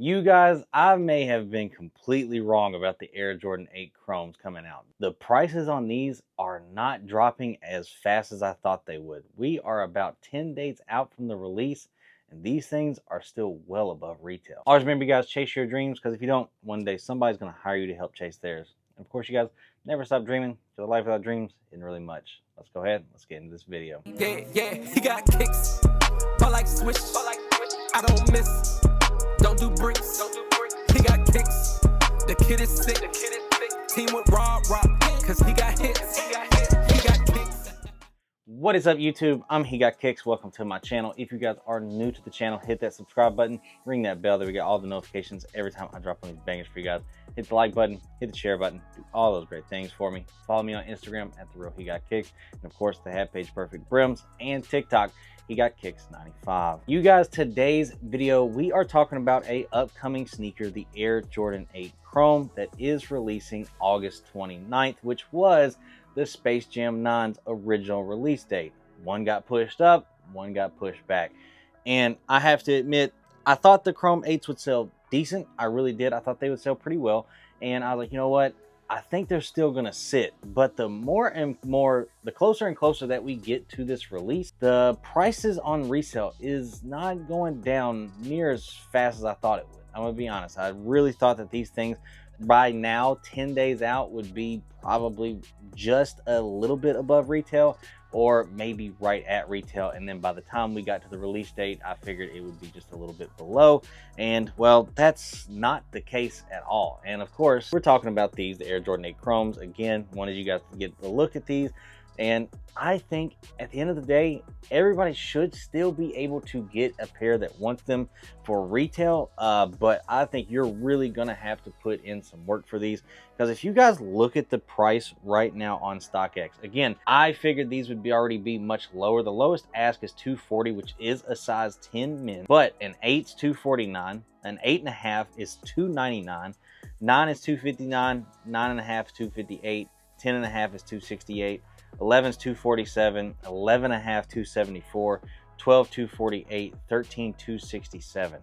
You guys, I may have been completely wrong about the Air Jordan 8 Chromes coming out. The prices on these are not dropping as fast as I thought they would. We are about 10 days out from the release, and these things are still well above retail. Always remember, you guys, chase your dreams, because if you don't, one day somebody's going to hire you to help chase theirs. And of course, you guys, never stop dreaming, because a life without dreams isn't really much. Let's go ahead, let's get into this video. Yeah, he got kicks. But like switch, I don't miss. Don't do bricks. He got kicks. The kid is sick. Team with Rob, cause he got hits. He got kicks. What is up, YouTube? I'm Hegotkickz. Welcome to my channel. If you guys are new to the channel, hit that subscribe button, ring that bell, that we get all the notifications every time I drop one of these bangers for you guys. Hit the like button, hit the share button, do all those great things for me. Follow me on Instagram at @TheRealHegotkickz, and of course the hat page Perfect Brims, and TikTok Hegotkickz95. You guys, today's video we are talking about a upcoming sneaker, the Air Jordan 8 Chrome, that is releasing August 29th, which was the Space Jam 9's original release date. One got pushed up, one got pushed back, and I have to admit, I thought the Chrome 8s would sell decent. I really did. I thought they would sell pretty well, and I was like, you know what, I think they're still gonna sit. But the closer and closer that we get to this release, the prices on resale is not going down near as fast as I thought it would. I'm gonna be honest, I really thought that these things by now, 10 days out, would be probably just a little bit above retail, or maybe right at retail. And then by the time we got to the release date, I figured it would be just a little bit below. And well, that's not the case at all. And of course, we're talking about these, the Air Jordan 8 Chromes. Again, wanted you guys to get a look at these. And I think at the end of the day, everybody should still be able to get a pair that wants them for retail. But I think you're really going to have to put in some work for these, because if you guys look at the price right now on StockX, again, I figured these would already be much lower. The lowest ask is $240, which is a size 10 men, but an 8's $249, an 8.5 is $299, 9 is $259, 9.5 is $258, 10.5 is $268. 11's $247, 11.5 $274, 12 $248, 13 $267.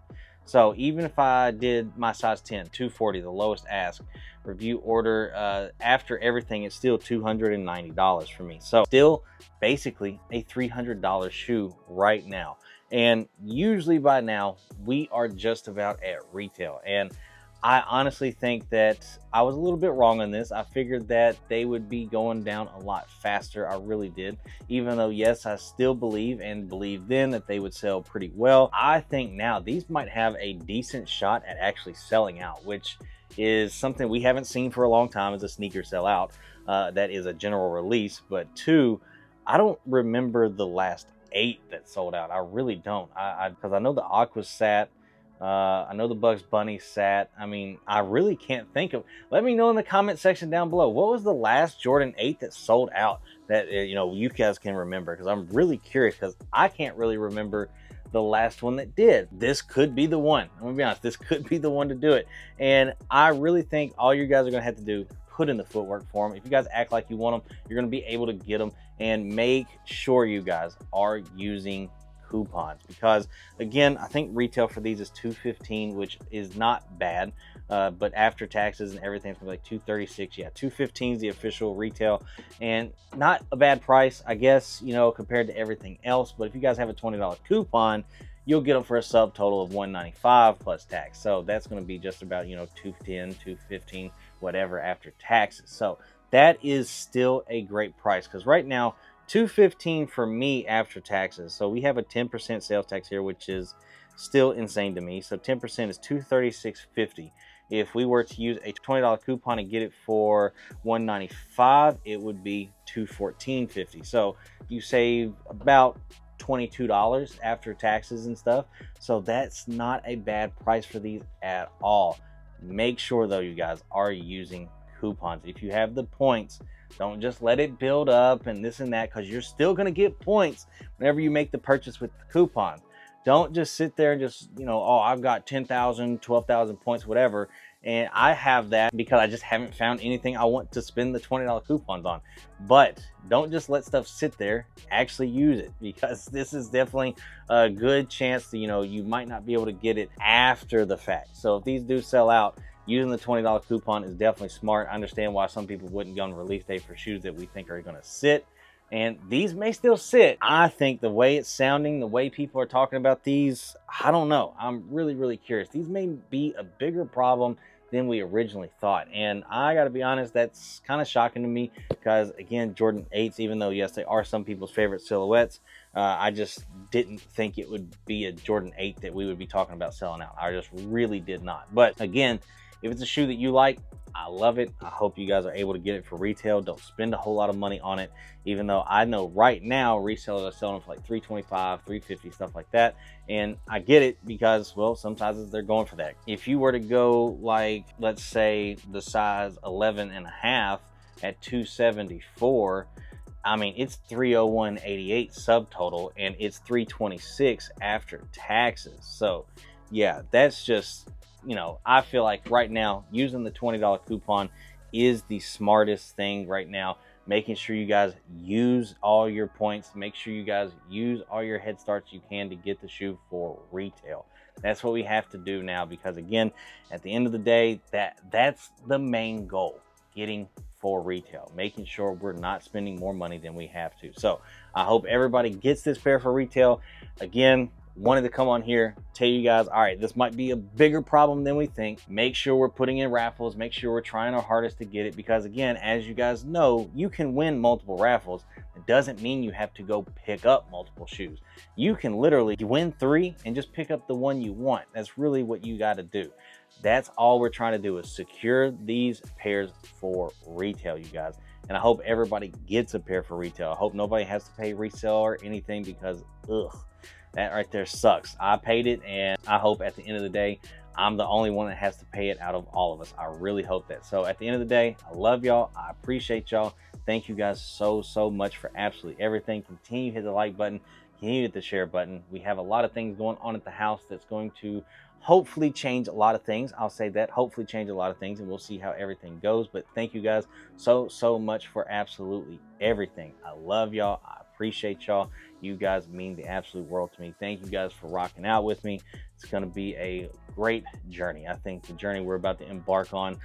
So even if I did my size 10, $240, the lowest ask, review order, after everything, it's still $290 for me. So still basically a $300 shoe right now. And usually by now we are just about at retail. And I honestly think that I was a little bit wrong on this. I figured that they would be going down a lot faster. I really did. Even though, yes, I still believe and believed then that they would sell pretty well. I think now these might have a decent shot at actually selling out, which is something we haven't seen for a long time as a sneaker sell out. That is a general release. But two, I don't remember the last 8 that sold out. I really don't. Because I know the Aqua sat. I know the Bugs Bunny sat. I mean, I really can't think of. Let me know in the comment section down below, what was the last Jordan 8 that sold out that you guys can remember, because I'm really curious, because I can't really remember the last one that did. This could be the one. I'm gonna be honest, this could be the one to do it. And I really think all you guys are gonna have to do, put in the footwork for them. If you guys act like you want them, you're gonna be able to get them. And make sure you guys are using coupons, because again, I think retail for these is $215, which is not bad, but after taxes and everything, it's gonna be like $236. Yeah, $215 is the official retail, and not a bad price, I guess, compared to everything else. But if you guys have a $20 coupon, you'll get them for a subtotal of $195 plus tax. So that's going to be just about $210, $215, whatever after taxes. So that is still a great price, because right now $215 for me after taxes. So we have a 10% sales tax here, which is still insane to me. So 10% is $236.50. If we were to use a $20 coupon and get it for $195, it would be $214.50. So you save about $22 after taxes and stuff. So that's not a bad price for these at all. Make sure though, you guys are using coupons. If you have the points, don't just let it build up and this and that, because you're still going to get points whenever you make the purchase with the coupon. Don't just sit there and just, you know, oh, I've got 10,000, 12,000 points, whatever. And I have that because I just haven't found anything I want to spend the $20 coupons on. But don't just let stuff sit there, actually use it, because this is definitely a good chance that, you know, you might not be able to get it after the fact. So if these do sell out, using the $20 coupon is definitely smart. I understand why some people wouldn't go on release day for shoes that we think are going to sit. And these may still sit. I think the way it's sounding, the way people are talking about these, I don't know. I'm really, really curious. These may be a bigger problem than we originally thought. And I got to be honest, that's kind of shocking to me because, again, Jordan 8s, even though, yes, they are some people's favorite silhouettes, I just didn't think it would be a Jordan 8 that we would be talking about selling out. I just really did not. But again, if it's a shoe that you like, I love it. I hope you guys are able to get it for retail. Don't spend a whole lot of money on it, even though I know right now resellers are selling them for like $325, $350, stuff like that. And I get it because, well, some sizes they're going for that. If you were to go like, let's say the size 11.5 at $274, I mean, it's $301.88 subtotal and it's $326 after taxes. So yeah, that's just, you know, I feel like right now using the $20 coupon is the smartest thing right now. Making sure you guys use all your points, make sure you guys use all your head starts you can to get the shoe for retail. That's what we have to do now, because again, at the end of the day, that's the main goal, getting for retail, making sure we're not spending more money than we have to. So I hope everybody gets this pair for retail. Again, wanted to come on here, tell you guys, all right, this might be a bigger problem than we think. Make sure we're putting in raffles, make sure we're trying our hardest to get it, because again, as you guys know, you can win multiple raffles. It doesn't mean you have to go pick up multiple shoes. You can literally win 3 and just pick up the one you want. That's really what you got to do. That's all we're trying to do, is secure these pairs for retail, you guys. And I hope everybody gets a pair for retail. I hope nobody has to pay resale or anything, because ugh, that right there sucks. I paid it, and I hope at the end of the day, I'm the only one that has to pay it out of all of us. I really hope that. So at the end of the day, I love y'all. I appreciate y'all. Thank you guys so much for absolutely everything. Continue to hit the like button. Continue to hit the share button. We have a lot of things going on at the house that's going to hopefully change a lot of things. I'll say that, hopefully change a lot of things, and we'll see how everything goes. But thank you guys so much for absolutely everything. I love y'all. I appreciate y'all. You guys mean the absolute world to me. Thank you guys for rocking out with me. It's going to be a great journey. I think the journey we're about to embark on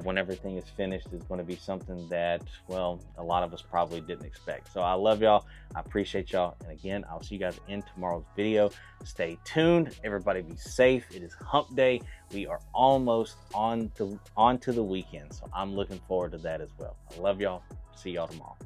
when everything is finished is going to be something that, well, a lot of us probably didn't expect. So I love y'all. I appreciate y'all. And again, I'll see you guys in tomorrow's video. Stay tuned. Everybody be safe. It is hump day. We are almost on to the weekend. So I'm looking forward to that as well. I love y'all. See y'all tomorrow.